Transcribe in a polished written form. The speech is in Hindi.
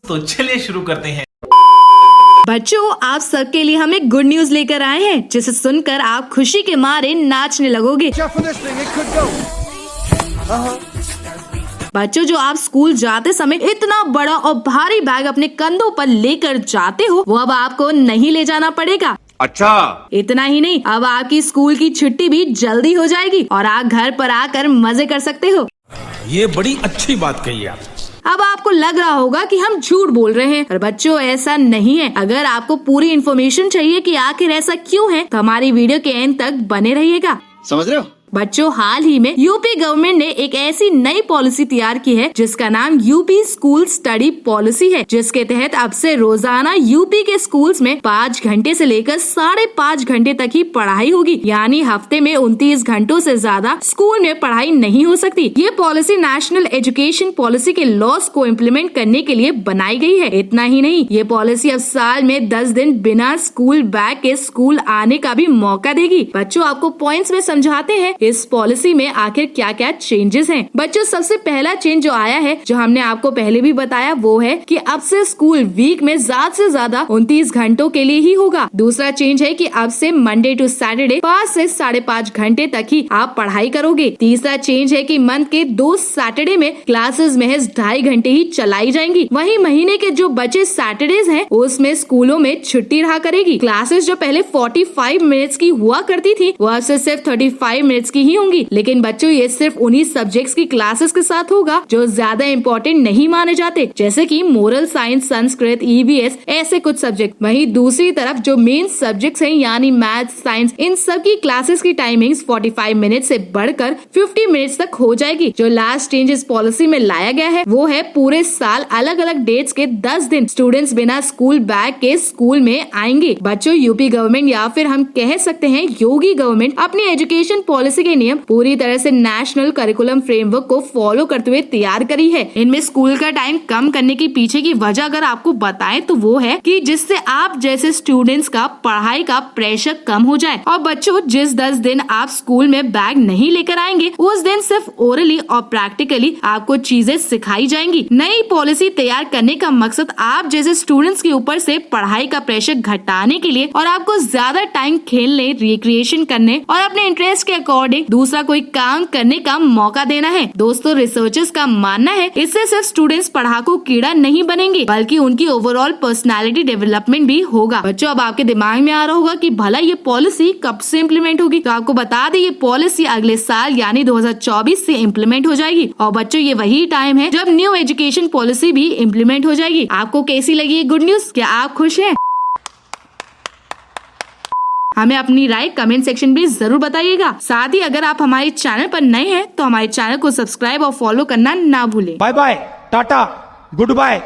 तो चलिए शुरू करते हैं। बच्चों, आप सबके लिए हम एक गुड न्यूज लेकर आए हैं, जिसे सुनकर आप खुशी के मारे नाचने लगोगे। बच्चों, जो आप स्कूल जाते समय इतना बड़ा और भारी बैग अपने कंधों पर लेकर जाते हो, वो अब आपको नहीं ले जाना पड़ेगा। अच्छा, इतना ही नहीं, अब आपकी स्कूल की छुट्टी भी जल्दी हो जाएगी और आप घर पर आकर मजे कर सकते हो। ये बड़ी अच्छी बात कही आप। अब आपको लग रहा होगा कि हम झूठ बोल रहे हैं, पर बच्चों ऐसा नहीं है। अगर आपको पूरी इन्फॉर्मेशन चाहिए कि आखिर ऐसा क्यों है, तो हमारी वीडियो के एंड तक बने रहिएगा। समझ रहे हो? बच्चों, हाल ही में यूपी गवर्नमेंट ने एक ऐसी नई पॉलिसी तैयार की है जिसका नाम यूपी स्कूल स्टडी पॉलिसी है, जिसके तहत अब से रोजाना यूपी के स्कूल्स में 5 घंटे से लेकर 5.5 घंटे तक ही पढ़ाई होगी। यानी हफ्ते में 29 घंटों से ज्यादा स्कूल में पढ़ाई नहीं हो सकती। ये पॉलिसी नेशनल एजुकेशन पॉलिसी के लॉस को इम्प्लीमेंट करने के लिए बनाई गई है। इतना ही नहीं, ये पॉलिसी अब साल में 10 दिन बिना स्कूल बैग के स्कूल आने का भी मौका देगी। बच्चों, आपको पॉइंट्स में समझाते हैं इस पॉलिसी में आखिर क्या क्या चेंजेस हैं। बच्चों, सबसे पहला चेंज जो आया है, जो हमने आपको पहले भी बताया, वो है कि अब से स्कूल वीक में ज्यादा से ज्यादा 29 घंटों के लिए ही होगा। दूसरा चेंज है कि अब से मंडे टू सैटरडे 5 से 5.5 घंटे तक ही आप पढ़ाई करोगे। तीसरा चेंज है कि मंथ के 2 सैटरडे में क्लासेस महज 2.5 घंटे ही चलाई जाएंगी। वहीं महीने के जो बचे सैटरडेज हैं, उसमें स्कूलों में छुट्टी रहा करेगी। क्लासेस जो पहले 45 मिनट्स की हुआ करती थी, वो अब से सिर्फ 35 मिनट्स की ही होंगी। लेकिन बच्चों, ये सिर्फ उन्हीं सब्जेक्ट्स की क्लासेस के साथ होगा जो ज्यादा इम्पोर्टेंट नहीं माने जाते, जैसे कि मोरल साइंस, संस्कृत, ईवीएस, ऐसे कुछ सब्जेक्ट। वहीं दूसरी तरफ जो मेन सब्जेक्ट्स हैं, यानी मैथ, साइंस, इन सब की क्लासेस की टाइमिंग्स 45 मिनट से बढ़कर 50 मिनट्स तक हो जाएगी। जो लास्ट चेंज इस पॉलिसी में लाया गया है, वो है पूरे साल अलग अलग डेट्स के 10 दिन स्टूडेंट्स बिना स्कूल बैग के स्कूल में आएंगे। बच्चों, यूपी गवर्नमेंट, या फिर हम कह सकते हैं योगी गवर्नमेंट, अपनी एजुकेशन पॉलिसी के नियम पूरी तरह से नेशनल करिकुलम फ्रेमवर्क को फॉलो करते हुए तैयार करी है। इनमें स्कूल का टाइम कम करने के पीछे की वजह अगर आपको बताएं, तो वो है कि जिससे आप जैसे स्टूडेंट्स का पढ़ाई का प्रेशर कम हो जाए। और बच्चों, जिस 10 दिन आप स्कूल में बैग नहीं लेकर आएंगे, उस दिन सिर्फ ओरली और प्रैक्टिकली आपको चीजें सिखाई जाएंगी। नई पॉलिसी तैयार करने का मकसद आप जैसे स्टूडेंट्स के ऊपर से पढ़ाई का प्रेशर घटाने के लिए और आपको ज्यादा टाइम खेलने, रिक्रिएशन करने और अपने इंटरेस्ट के अकॉर्डिंग दूसरा कोई काम करने का मौका देना है। दोस्तों, रिसर्चर्स का मानना है इससे सिर्फ स्टूडेंट्स पढ़ाकू कीड़ा नहीं बनेंगे, बल्कि उनकी ओवरऑल पर्सनालिटी डेवलपमेंट भी होगा। बच्चों, अब आपके दिमाग में आ रहा होगा कि भला ये पॉलिसी कब से इम्प्लीमेंट होगी, तो आपको बता दें, ये पॉलिसी अगले साल यानी 2024 से इम्प्लीमेंट हो जाएगी। और बच्चों, ये वही टाइम है जब न्यू एजुकेशन पॉलिसी भी इम्प्लीमेंट हो जाएगी। आपको कैसी लगी ये गुड न्यूज? क्या आप खुश हैं? हमें अपनी राय कमेंट सेक्शन में जरूर बताइएगा। साथ ही अगर आप हमारे चैनल पर नए हैं, तो हमारे चैनल को सब्सक्राइब और फॉलो करना ना भूलें। Bye bye, tata, good bye.